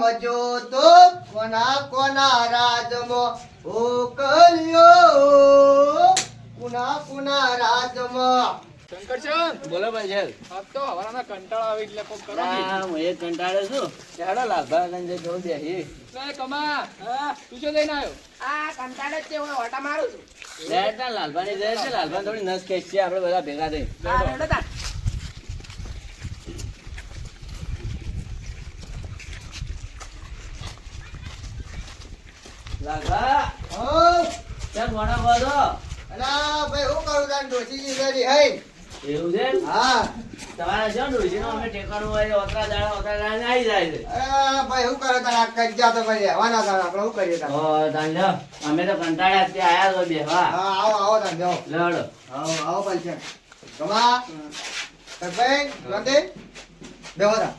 સમજો તો કોના કોના રાજમાં ઓકલ્યો કોના કોના રાજમાં. શંકરચંદ બોલો ભાઈ સાહેબ. આજ તો હવારના કંટાળો આવે એટલે કોક કરો ને. હા, હું એ કંટાળે છું. ચાલો લાભાગંજ જોઉં બેસી. લે કમા તું શું લઈને આવ્યો? આ કંટાળે જ છે હું ઓટા મારું છું. લેટ ના લાલભાની જાય છે. લાલભાન થોડી નસ ખેંચી આપણે બધા ભેગા થઈ. આ રેડો તા. લાલભા હો ક્યાં મોડા બોલો? અલા ભાઈ હું કરું તાન ડોશીજી રેડી હઈ. એવું છે? હા તમારે જો ડોશીનો અમે ટેકાનું હોય ઓતરા દાડા આવી જાય છે. અરે ભાઈ હું કરે તાન આ કજ્જા તો ભાઈ રહેવાના તાન આપણે શું કરીએ તાન. ઓ તાન લ્યો. અમે તો કંટાળ્યા ત્યાં આયા છો બેહવા. હા આવો આવો તાન જાઓ. લડો. આવો આવો પલશે કમા ભાઈ નંદે બેહો તા.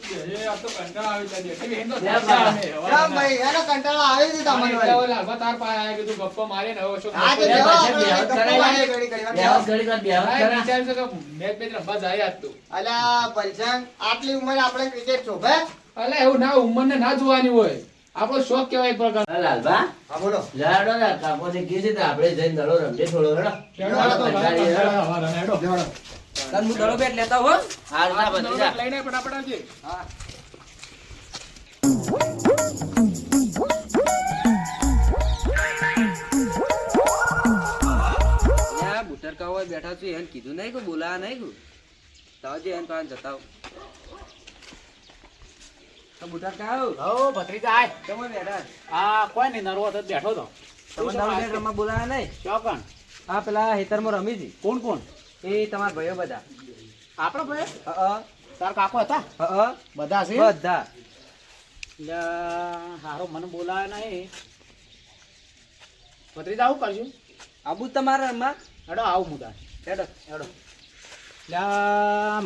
એ આ તો કંટાળો આવે એટલે બેઠી બેહીને તો લે થાક્યા બા. અમે. કેમ ભાઈ એનો કંટાળો આવી જ તમને એટલે ભાઈ. ઓલા લાભા તાર પાસે આયા કીધું ગપ્પો મારીએ ને હવે શું હા તો લે જાઓ ભાઈ, આપણે બેહો ગપ્પો કરાય. મારીએ ઘડી ઘડી. બેહવા ઘડી વાર બેહવા આ ખરા. વિચાર છે કે મેચ બેચ રમવા જાય આજ તો. અલા પલસંગ આટલી ઉંમરે આપણે ક્રિકેટ શોભે. અલે એવું ના ઉંમરને ના જોવાની હોય. આપણો શોખ કહેવાય એક પ્રકાર. હા, લાલભા હા બોલો. લડો ને કાકોને કીધી તો આપણે જઈને દડો રમીએ થોડો હેડો. કંટાળી હેડો. લેવડો. તન હું દડો બેટ લેતા હો. હાલ ના બધી જા. લઈને ફટાફટ આવજે. હા યા બુટર કાવા બેઠા છું એને કીધું નહીં કે બોલાવા નહીં કે તાવજે એને પાન જતા હો. તો બુટર કાવ હો ભત્રીજા આય. તમે બેઠા આ કોઈ નહીં નરવો હતો બેઠો તો. તમે દડો બેટ રમવા બોલાવા નહીં. ચોકણ આ પેલા હેતરમાં રમી હતી કોણ કોણ? એ તમારા ભાઈઓ બધા. આપણો ભાઈ અ તાર કાકો હતા અ બધા છે બધા એટલે હારો મને બોલાવે નહીં. ભત્રીજા આવું કરશું આબુ તમારા રમવા હેડો આવું મુદા હેડો હેડો. એટલે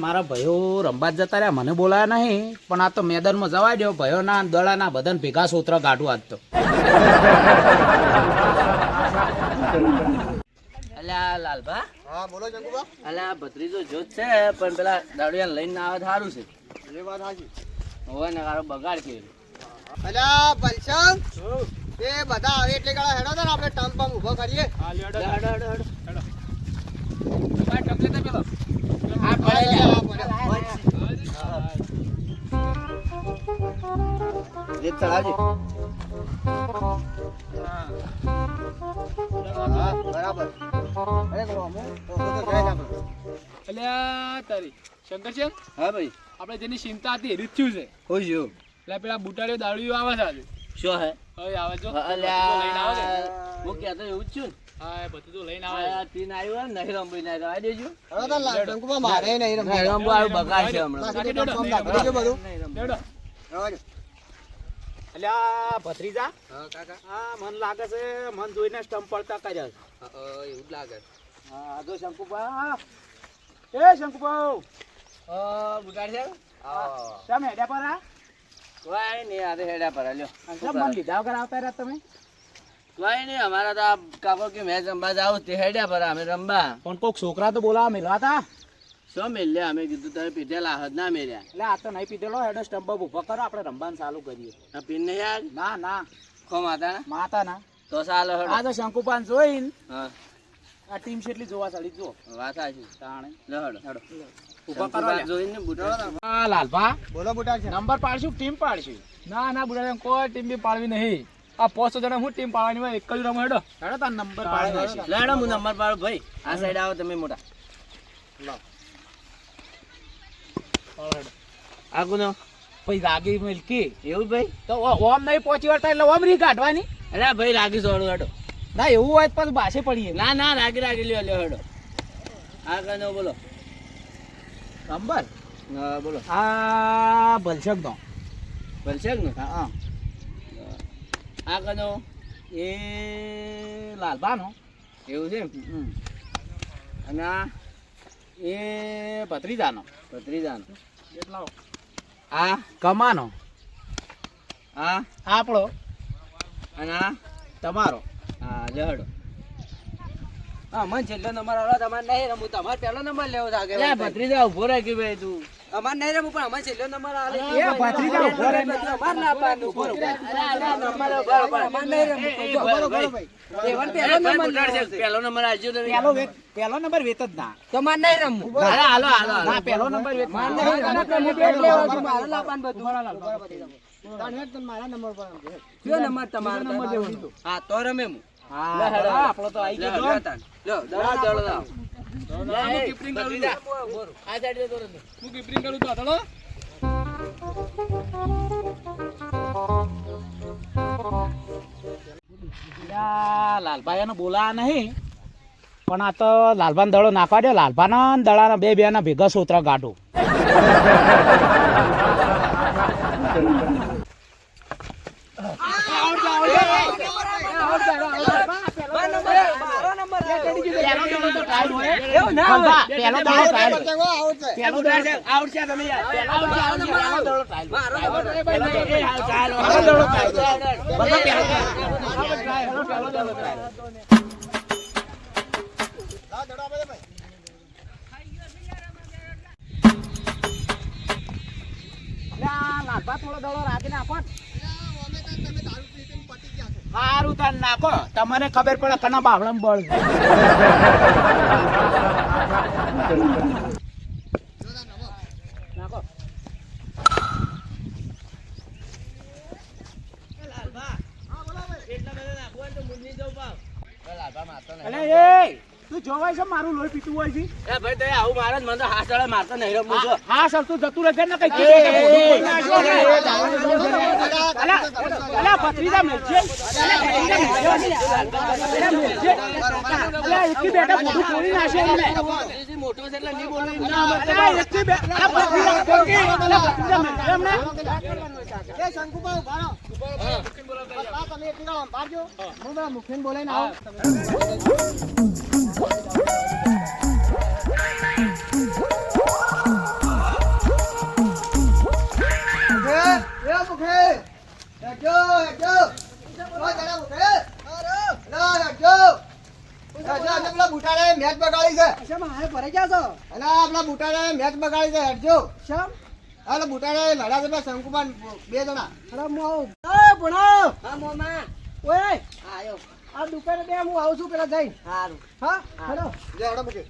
મારા ભાઈઓ રમવા જ જતા રહ્યા મને બોલાયા નહીં પણ આ તો મેદાનમાં જવા દો ભાઈઓના દડાના બધાને ભેગા સોત્ર કાઢું આજ તો. અલ્યા લાલભા હા બોલો જંગુબા. અલ્યા ભત્રીજો જોત છે પણ પેલા દાડિયા લઈને આવે તો સારું છે. એ વાત સાચી. હોય ને કારો બગાડ કે અલા પલસંગ એ બધા આવે એટલે ગાળા હેડો તાન આપણે ટમ્પ પમ ઊભો કરીએ. હેડો, હેડો, હેડો. આ ટપલે તો પેલો. આ પડે લે. રીત ચડાવજે. હા બરાબર. અરે કરો અમે તો જાય આપણે. અલ્યા તારી શંકરચંદ હા ભાઈ આપણે જેની ચિંતા હતી એ રીત થયું છે. કોઈ જો એટલે પેલા બુટાડીઓ દાળીઓ આવે છે આજે. શું હે હવે આવે જો અલ્યા લઈને આવે છે. હું કહેતો એવું જ છું હા એ બધું તો લઈને ને આવે આ તીન આવ્યું હોય ને નહીં રમવું નહીં તો આવી દેજો. હેડો તાન જંગુબા મારે નહીં નહીં રમવું. રમવું આવ્યું બગાડ છે હમણાં. બાકી તો ટમ્પ પમ નાખી દેજો બધું. છે. લેવડો. રવાજો. અલ્યા ભત્રીજા હા કાકા હા મન લાગે છે મન જોઈને સ્ટમ્પ પડતા કર્યા છે. એવું જ લાગે હા જો શંકુભા એ શંકુભાઉ બગાડ છે તમે હેડ્યા પર આ કોઈ નહીં આ તો હેડા પર લ્યો. અંકલ મન લીધા વગર આવતા રહ્યા તમે કોઈ નહીં અમારા તો આ કાકો કે મેચ રમવા જાવ તે હેડ્યા પર અમે રમવા પણ કોઈક છોકરા તો બોલાવા મેળવા હતા શું મેલ્યા અમે કીધું તમે પીધેલા હદ ના મેલ્યા એટલે આ તો નહીં પીધેલો હેડો સ્ટમ્પ ઉભો કરો આપણે રમવાનું ચાલુ કરીએ. આ પીન નહીં યાર ના ના ખો માતા માતા ના તો ચાલો હેડો. આ તો શંકુપાન જોઈને હા આ ટીમ કેટલી જોવા ચાલી જો વાત સાચી તાણે લે હેડો ઉભા કરો શંકુબા જોઈને બુટો હા લાલભા બોલો બુટા છે. નંબર પાડશું ટીમ પાડશું ના ના બુડા કોઈ ટીમ બી પાડવી નહીં આ 500 જણા હું ટીમ પાડવાની હોય એક જ રમો હેડો હેડો તાર નંબર પાડી નાખી લે હેડો હું નંબર પાડું ભાઈ આ સાઈડ આવો તમે મોટા આ કોનો પછી રાગી મિલકી એવું ભાઈ તો ઓમ નહીં પહોંચી વળતા એટલે ઓમ રી કાઢવાની અરે ભાઈ રાગી સોડું હેડો ના એવું હોય તો પછી બાસે પડીએ ના ના રાગી લ્યો લ્યો હેડો આ કનો બોલો નંબર હા બોલો આ ભલશક નો બનશે ને હા આ કનો એ લાલબા નો એવું છે અને આ એ ભત્રીજાનો ભત્રીજાનો એટલો આ કમાનો આ આપણો અને આ તમારો હા લે હેડો હા મને છેલ્લો નંબર આવડો તમારે નહીં રમવું તમારે પહેલો નંબર લેવો છે અલ્યા આગળ ભત્રીજા ઉભો રાખ્યો ભાઈ તું અમાર નહીં રમવું પણ અમારે છેલ્લો નંબર આલે એ ભત્રીજા ઉભો રહે. અમાર ના પાડનું ઉભો રહો. અમાર નહીં રમવું બરોબર ભાઈ એવન પહેલો નંબર પહેલો નંબર આવજો તમે. પહેલો નંબર વેત જ ના તો માર નહીં રમવું હાલો હાલો હાલો ના પહેલો નંબર વેત માર ના. નહીં રમવું તમે બેટ લેવા છો મારે લાવવાનું બધું તાણ હેડ તને મારા નંબર પર આમ છે. કયો નંબર તમારો નંબર દેવાનો હા તો રમે હું હા બરાબર, આપણો તો આઈ ગયો. લો દડો દડો આ સાઈડ દો રમે. યા, લાલભાઈ એને બોલાયા નહીં પણ આ તો લાલભાન દડો નાખવા દે. લાલભાના ને દડાના બે ના ભેગા સોતરા ગાઢું. એવું ના હોય. પહેલો દડો ટ્રાયલ. બચાવો, આઉટ છે. પહેલો દડો આઉટ છે તમે યાર. પહેલો દડો ટ્રાયલ. મારો પહેલો દડો ટ્રાયલ. લા દડો આપે છે ભાઈ. લાલભા થોડો દડો રાખીને આપો ને. અમે તો તમે દારૂ પી પીને પતી ગયા છો. સારું તાર નાખો, તમને ખબર પડે કના બાવળમ બળ છે. નાખો. અલે એ તું જોવાય છે મારું લોહી પીતું હોય છે. એ ભાઈ તો આવું મારે જ મને તો હાથ ચડે મારતો નહીં રમવું છો. હા સર તું જતું રહેશે ને કઈ અલા ભત્રીજા મેલશે. અલા એકી બેટા મોઢું ખોલી નાખશે એમને. જે મોટો છે એટલે નહીં બોલવું. અલા એકી અલા ભત્રીજા ખોલી. અલા ભત્રીજા મેલશે એમને. એ શંકુભાઈ ઉભા રહો. આ તમે એક જણા પાડજો. હું પેલા મુખીને બોલાઈને આવું. મેચ બગાડી છે અને આપણા બુટાને મેચ બગાડી છે હેડજો હાલો બુટાને લડા છે પેલા શંકુમાન બે જણા હા મોમા આયો આ દુકાને બે હું આવું છું પેલા જઈને સારું હા હેડો જે હેડો મૂકી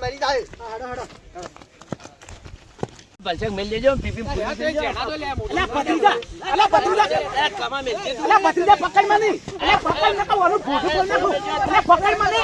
મરી જાય ભલસેક મેલ દેજો પીપી અલા ભત્રીજા. અલા ભત્રીજા. કમા મેલ દે. અલા ભત્રીજા પકડ મને. અલા પકડ નકો ઓલું ભૂખું બોલ નાખું. અલા પકડ મને.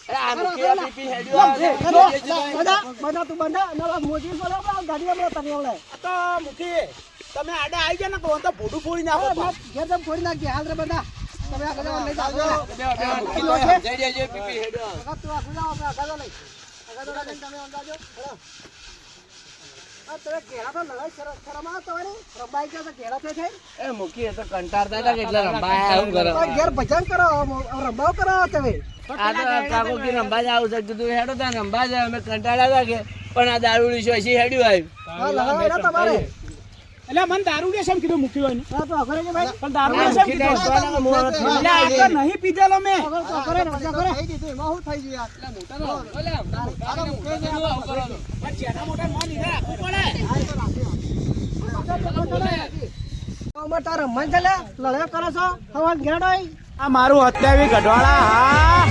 આ મુખી આ પીપી હેડ્યો. તમે આડા આવી ગયા ને તો તો ભૂડું ફોડી નાખો. જઈ જઈ પીપી હેડ્યો. એ મુખી એ તો કંટાળતા હતા કે એટલે રંબાયા આવું કરે. આ તો કાકો કે રંબા જ આવું છે કીધું હેડો તા રંબા જ અમે કંટાળ્યા હતા કે પણ આ દારૂડી છે હજી હેડ્યું આવ્યું. એટલે મને દારૂ કે શેમ કીધું મૂક્યું હોય ને પણ દારૂ આ કે શેમ મુખી કીધું તો સોના મોહર એટલે આ તો નહીં પીધેલો મેં. જેના મોટા મોં લીધા રાખવું પડે. આ મારું 27 ગઢવાળા હા